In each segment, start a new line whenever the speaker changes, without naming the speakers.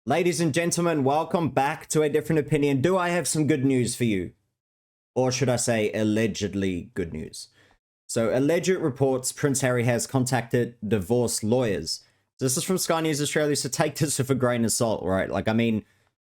Ladies and gentlemen, welcome back to A Different Opinion. Do I have some good news for you? Or should I say allegedly good news? So alleged reports Prince Harry has contacted divorce lawyers. This is from Sky News Australia, so take this with a grain of salt, right?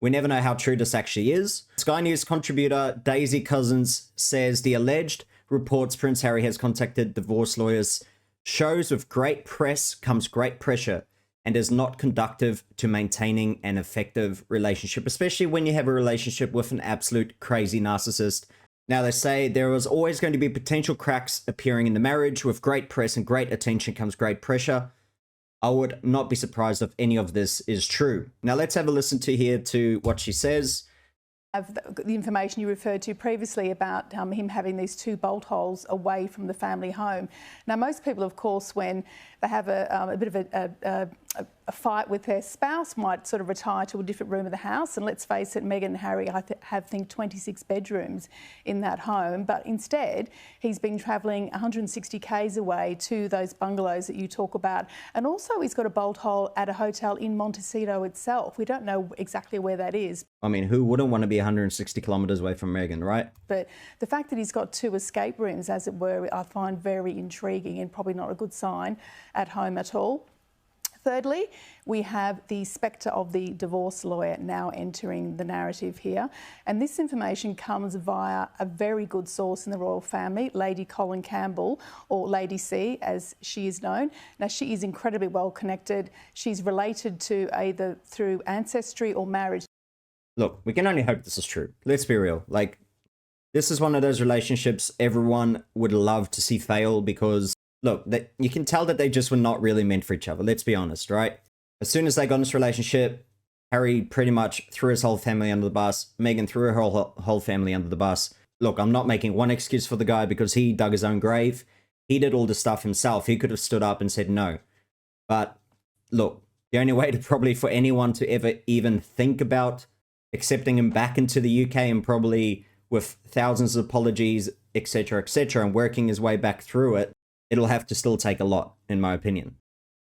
We never know how true this actually is. Sky News contributor Daisy Cousins says the alleged reports Prince Harry has contacted divorce lawyers shows with great press comes great pressure and is not conducive to maintaining an effective relationship, especially when you have a relationship with an absolute crazy narcissist. Now, they say there was always going to be potential cracks appearing in the marriage. With great press and great attention comes great pressure. I would not be surprised if any of this is true. Now, let's have a listen to what she says.
Of the information you referred to previously about him having these two bolt holes away from the family home. Now, most people, of course, when they have a bit of a fight with their spouse, might sort of retire to a different room of the house. And let's face it, Meghan and Harry have 26 bedrooms in that home. But instead, he's been travelling 160 k's away to those bungalows that you talk about. And also, he's got a bolt hole at a hotel in Montecito itself. We don't know exactly where that is.
I mean, who wouldn't want to be 160 kilometres away from Meghan, right?
But the fact that he's got two escape rooms, as it were, I find very intriguing and probably not a good sign at home at all. Thirdly, we have the spectre of the divorce lawyer now entering the narrative here. And this information comes via a very good source in the royal family, Lady Colin Campbell, or Lady C, as she is known. Now, she is incredibly well connected. She's related to either through ancestry or marriage.
Look, we can only hope this is true. Let's be real. This is one of those relationships everyone would love to see fail because, look, you can tell that they just were not really meant for each other. Let's be honest, right? As soon as they got in this relationship, Harry pretty much threw his whole family under the bus. Meghan threw her whole family under the bus. Look, I'm not making one excuse for the guy because he dug his own grave. He did all the stuff himself. He could have stood up and said no. But look, the only way to probably for anyone to ever even think about accepting him back into the UK and probably with thousands of apologies, etc., and working his way back through it, it'll have to still take a lot, in my opinion.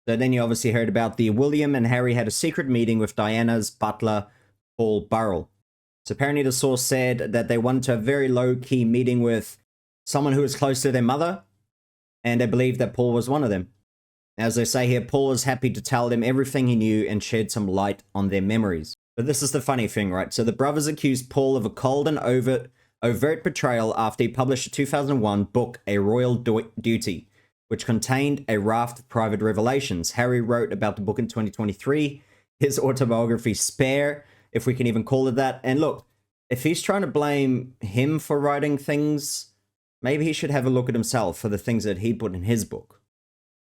So then you obviously heard about William and Harry had a secret meeting with Diana's butler, Paul Burrell. So apparently the source said that they wanted to have a very low-key meeting with someone who was close to their mother, and they believed that Paul was one of them. As they say here, Paul is happy to tell them everything he knew and shed some light on their memories. But this is the funny thing, right? So the brothers accused Paul of a cold and overt betrayal after he published a 2001 book, A Royal Duty, which contained a raft of private revelations. Harry wrote about the book in 2023, his autobiography Spare, if we can even call it that. And look, if he's trying to blame him for writing things, maybe he should have a look at himself for the things that he put in his book.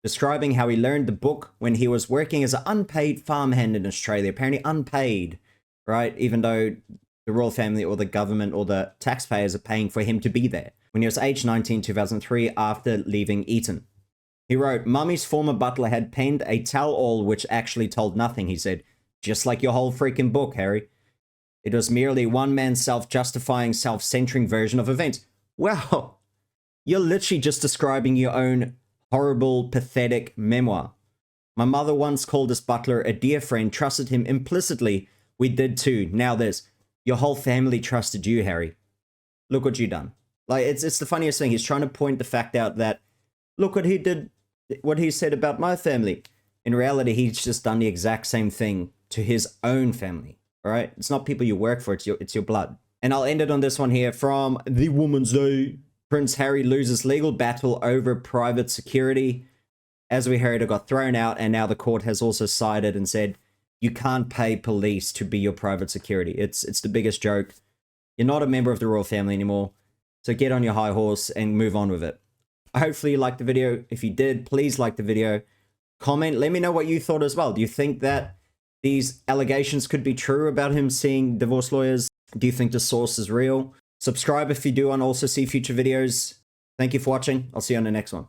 Describing how he learned the book when he was working as an unpaid farmhand in Australia, apparently unpaid, right? Even though the royal family or the government or the taxpayers are paying for him to be there. When he was age 19, 2003, after leaving Eton. He wrote, "Mummy's former butler had penned a tell-all which actually told nothing," he said. "Just like your whole freaking book, Harry. It was merely one man's self-justifying, self-centering version of events." Well, you're literally just describing your own horrible, pathetic memoir. "My mother once called this butler a dear friend, trusted him implicitly. We did too. Now this. Your whole family trusted you, Harry. Look what you done." It's the funniest thing. He's trying to point the fact out that, look what he did, what he said about my family. In reality, he's just done the exact same thing to his own family, all right? It's not people you work for, it's your blood. And I'll end it on this one here from The Woman's Day. Prince Harry loses legal battle over private security. As we heard, it got thrown out, and now the court has also sided and said, you can't pay police to be your private security. It's the biggest joke. You're not a member of the royal family anymore. So get on your high horse and move on with it. Hopefully you liked the video. If you did, please like the video. Comment, let me know what you thought as well. Do you think that these allegations could be true about him seeing divorce lawyers? Do you think the source is real? Subscribe if you do and also see future videos. Thank you for watching. I'll see you on the next one.